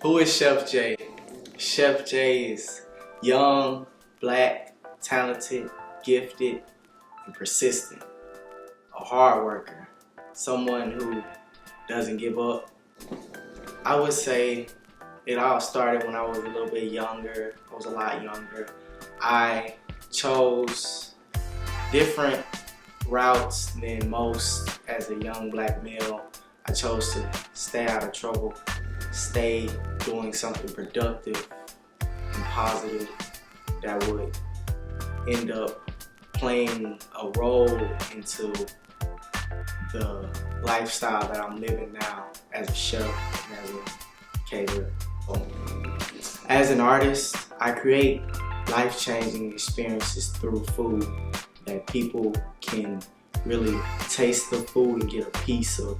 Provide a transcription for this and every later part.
Who is Chef J? Chef J is young, black, talented, gifted, and persistent. A hard worker. Someone who doesn't give up. I would say it all started when I was a little bit younger. I was a lot younger. I chose different routes than most as a young black male. I chose to stay out of trouble, stay doing something productive and positive that would end up playing a role into the lifestyle that I'm living now as a chef and as a caterer. As an artist, I create life-changing experiences through food that people can really taste the food and get a piece of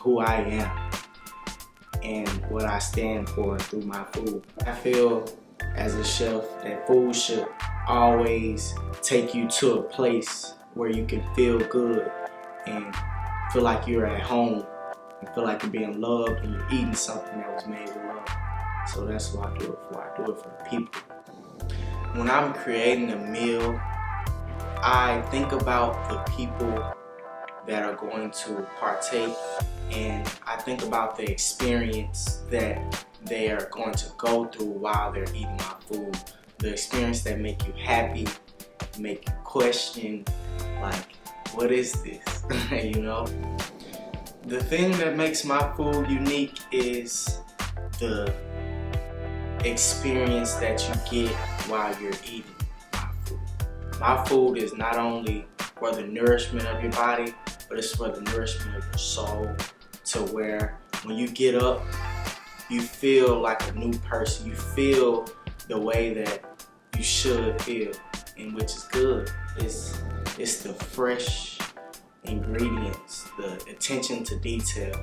who I am and what I stand for through my food. I feel as a chef that food should always take you to a place where you can feel good and feel like you're at home and feel like you're being loved and you're eating something that was made with love. So that's what I do it for. I do it for the people. When I'm creating a meal, I think about the people that are going to partake, and I think about the experience that they are going to go through while they're eating my food. The experience that make you happy, make you question, like, what is this? You know? The thing that makes my food unique is the experience that you get while you're eating my food. My food is not only for the nourishment of your body, but it's for the nourishment of your soul, to where when you get up, you feel like a new person. You feel the way that you should feel, and which is good. It's the fresh ingredients, the attention to detail,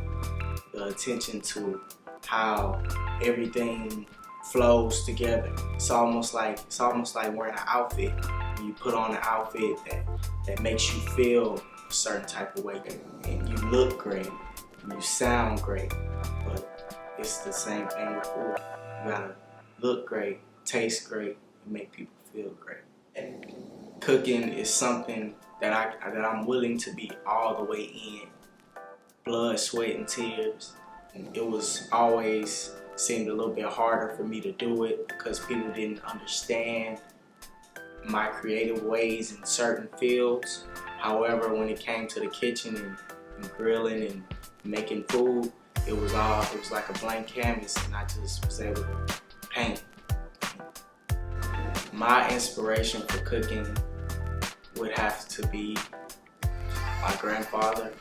the attention to how everything flows together. It's almost like wearing an outfit. You put on an outfit that makes you feel a certain type of way, and you look great, and you sound great, but it's the same thing with food. You gotta look great, taste great, and make people feel great. And cooking is something that I'm willing to be all the way in. Blood, sweat, and tears. And it was always seemed a little bit harder for me to do it because people didn't understand my creative ways in certain fields. However, when it came to the kitchen and grilling and making food, it was like a blank canvas, and I just was able to paint. My inspiration for cooking would have to be my grandfather.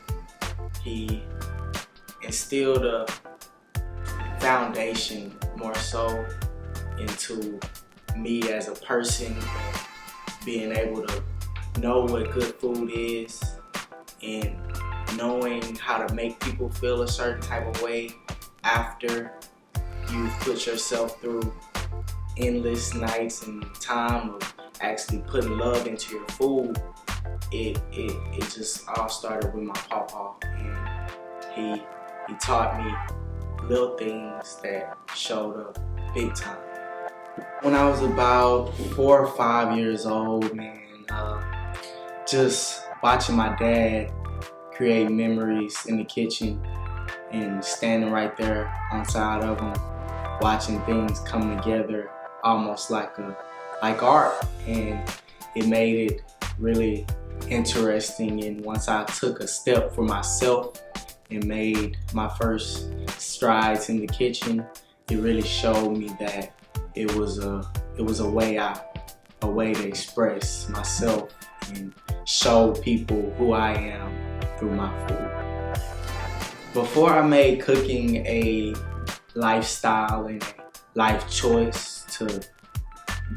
He instilled a foundation more so into me as a person, and being able to know what good food is and knowing how to make people feel a certain type of way after you've put yourself through endless nights and time of actually putting love into your food. It just all started with my pawpaw, and he taught me little things that showed up big time. When I was about 4 or 5 years old, man, just watching my dad create memories in the kitchen and standing right there on side of him, watching things come together almost like art, and it made it really interesting. And once I took a step for myself and made my first strides in the kitchen, it really showed me that it was a way out, a way to express myself and show people who I am through my food. Before I made cooking a lifestyle and a life choice to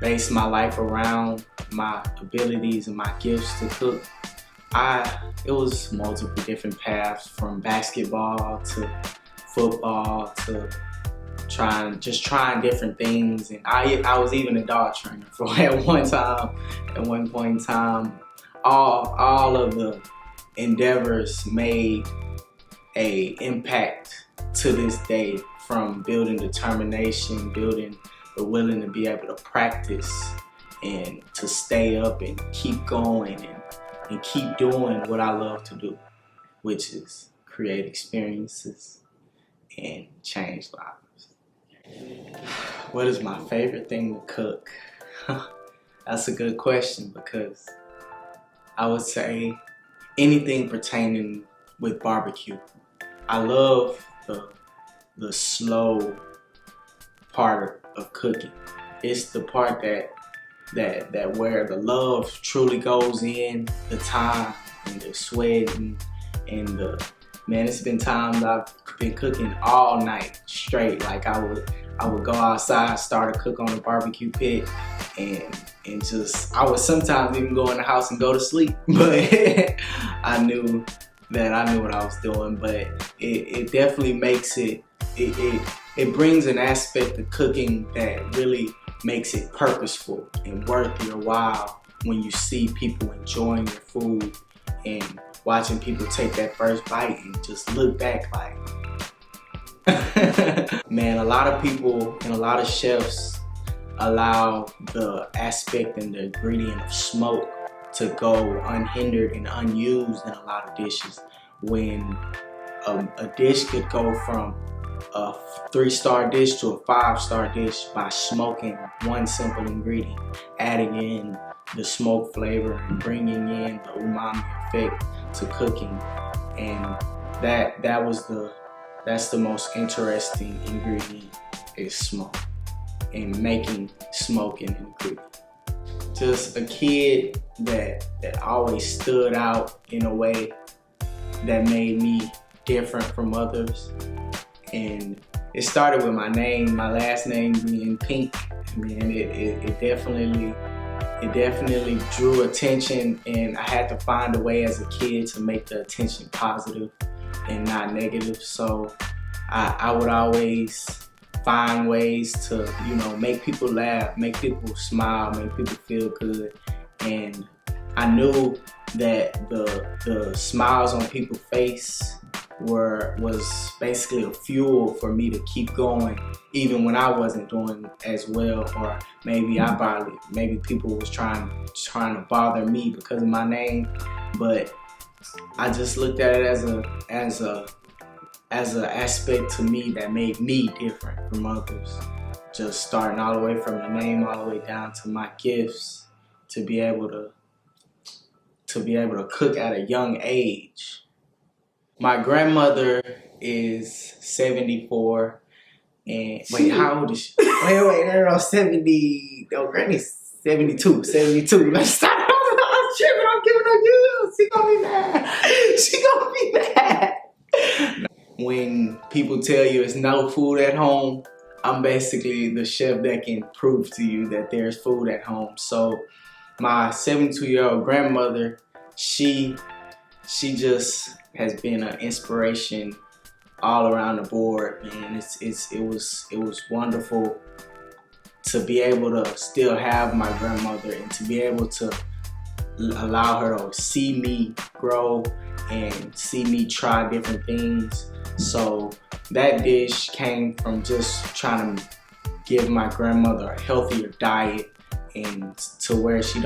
base my life around my abilities and my gifts to cook, it was multiple different paths, from basketball to football to trying different things. And I was even a dog trainer at one point in time. All of the endeavors made a impact to this day, from building determination, building the willing to be able to practice and to stay up and keep going and keep doing what I love to do, which is create experiences and change lives. What is my favorite thing to cook? That's a good question, because I would say anything pertaining with barbecue. I love the slow part of cooking. It's the part that where the love truly goes in, the time and the sweating and the, man, it's been times I've been cooking all night straight. Like I would go outside, start a cook on the barbecue pit, and just, I would sometimes even go in the house and go to sleep. But I knew what I was doing. But it definitely makes it brings an aspect of cooking that really makes it purposeful and worth your while when you see people enjoying your food and watching people take that first bite and just look back like, man, a lot of people and a lot of chefs allow the aspect and the ingredient of smoke to go unhindered and unused in a lot of dishes, when a dish could go from a 3-star dish to a 5-star dish by smoking one simple ingredient, adding in the smoke flavor and bringing in the umami effect to cooking. And that's the most interesting ingredient, is smoke, and making smoke an ingredient. Just a kid that always stood out in a way that made me different from others. And it started with my name, my last name being Pink. Man, it definitely drew attention, and I had to find a way as a kid to make the attention positive and not negative. So I would always find ways to, you know, make people laugh, make people smile, make people feel good. And I knew that the smiles on people's face was basically a fuel for me to keep going, even when I wasn't doing as well, or maybe people was trying to bother me because of my name. But I just looked at it as an aspect to me that made me different from others. Just starting all the way from the name all the way down to my gifts, to be able to cook at a young age. My grandmother is 74, and wait, how old is she? Wait, 70. No, Granny's 72. Let's stop. I'm tripping. I'm giving her you. She gonna be mad. When people tell you it's no food at home, I'm basically the chef that can prove to you that there's food at home. So my 72-year-old grandmother, she just has been an inspiration all around the board, man. It was wonderful to be able to still have my grandmother and to be able to allow her to see me grow and see me try different things. So that dish came from just trying to give my grandmother a healthier diet, and to where she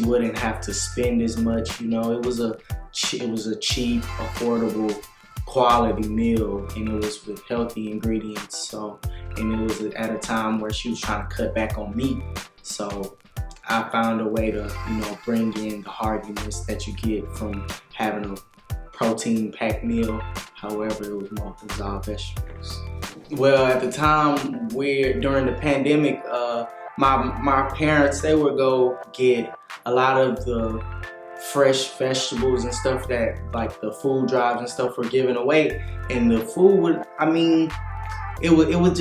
wouldn't have to spend as much. You know, it was a cheap, affordable, quality meal, and it was with healthy ingredients. So, and it was at a time where she was trying to cut back on meat. So I found a way to, you know, bring in the heartiness that you get from having a protein-packed meal. However, it was all vegetables. Well, at the time during the pandemic, my parents, they would go get a lot of the fresh vegetables and stuff that, like, the food drives and stuff were giving away. And the food would, it would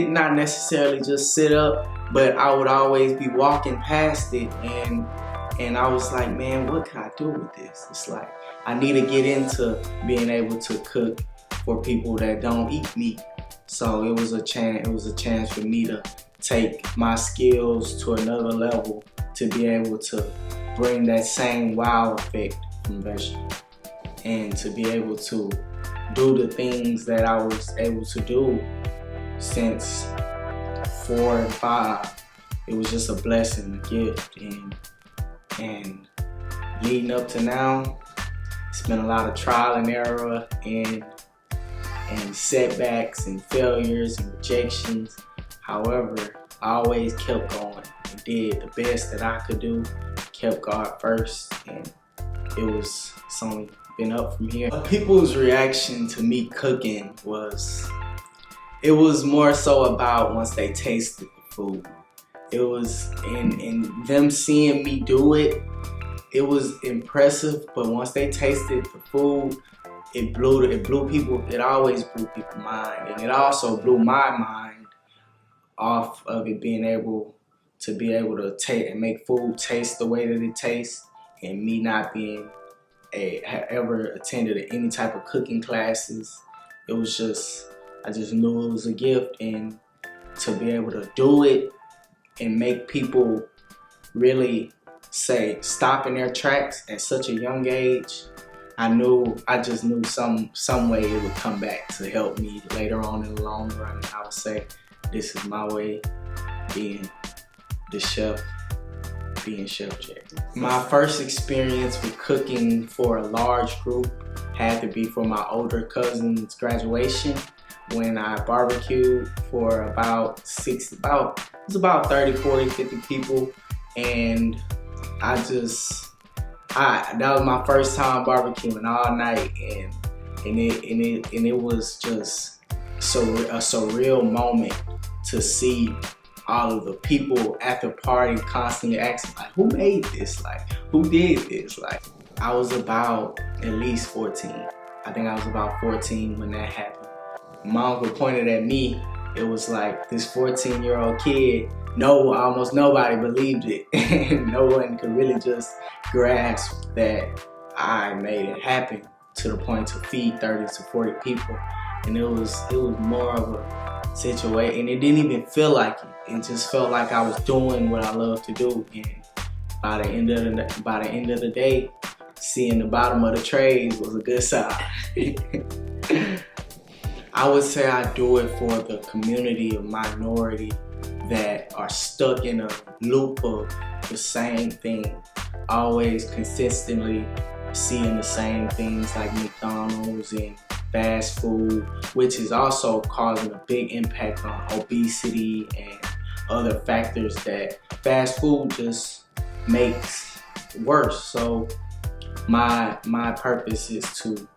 not necessarily just sit up, but I would always be walking past it, and I was like, man, what can I do with this? It's like, I need to get into being able to cook for people that don't eat meat. So it was a chance for me to take my skills to another level, to be able to bring that same wow effect from vegetables, and to be able to do the things that I was able to do since 4 and 5. It was just a blessing, a gift, and leading up to now, it's been a lot of trial and error and setbacks and failures and rejections. However, I always kept going and did the best that I could do, kept God first, and it's only been up from here. People's reaction to me cooking was more so about once they tasted the food. It was in them seeing me do it. It was impressive, but once they tasted the food, it always blew people's mind, and it also blew my mind off of it being able to take and make food taste the way that it tastes, and me not being ever attended any type of cooking classes. It was just, I just knew it was a gift, and to be able to do it and make people really stop in their tracks at such a young age, I just knew some way it would come back to help me later on in the long run. I would say this is my way, being Chef Jay. My first experience with cooking for a large group had to be for my older cousin's graduation, when I barbecued for about 30, 40, 50 people, and that was my first time barbecuing all night, and it was just a surreal moment to see all of the people at the party constantly asking, like, who made this? Like, who did this? Like, I was about at least 14. I think I was about 14 when that happened. My uncle pointed at me. It was like this 14-year-old kid. Almost nobody believed it. No one could really just grasp that I made it happen to the point to feed 30 to 40 people. And it was more of a situation, and it didn't even feel like it. It just felt like I was doing what I love to do. And by the end of the day, seeing the bottom of the trays was a good sign. I would say I do it for the community of minority that are stuck in a loop of the same thing, always consistently seeing the same things like McDonald's and fast food, which is also causing a big impact on obesity and other factors that fast food just makes worse. So my purpose is to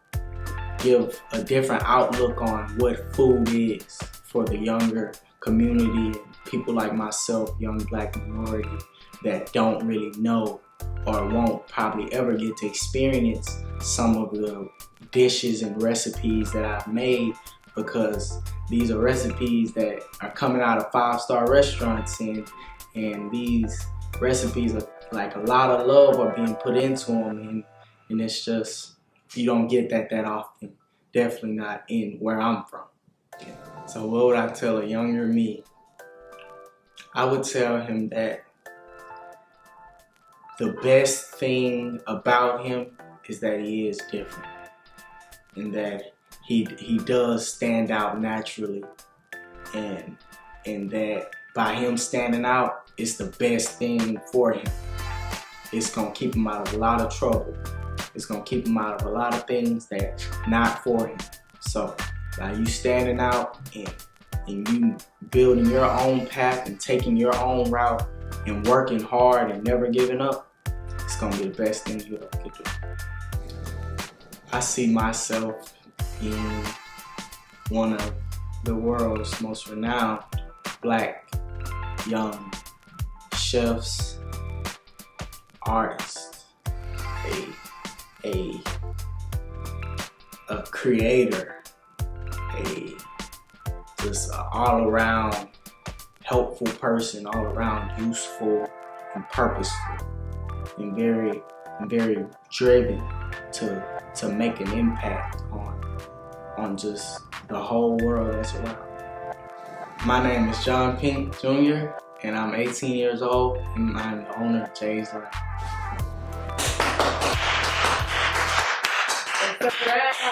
give a different outlook on what food is for the younger community and people like myself, young black minority, that don't really know or won't probably ever get to experience some of the dishes and recipes that I've made, because these are recipes that are coming out of 5-star restaurants, and these recipes are like a lot of love are being put into them, and it's just, you don't get that often. Definitely not in where I'm from. So what would I tell a younger me? I would tell him that the best thing about him is that he is different, and that he does stand out naturally, and that by him standing out, it's the best thing for him. It's gonna keep him out of a lot of trouble. It's gonna keep him out of a lot of things that's not for him. So by you standing out and you building your own path and taking your own route and working hard and never giving up, it's gonna be the best thing you ever could do. I see myself being one of the world's most renowned black young chefs, artists, a creator, just an all-around helpful person, all around useful and purposeful, and very driven to make an impact on just the whole world that's around. My name is John Pink Jr. and I'm 18 years old, and I'm the owner of Jay's Life.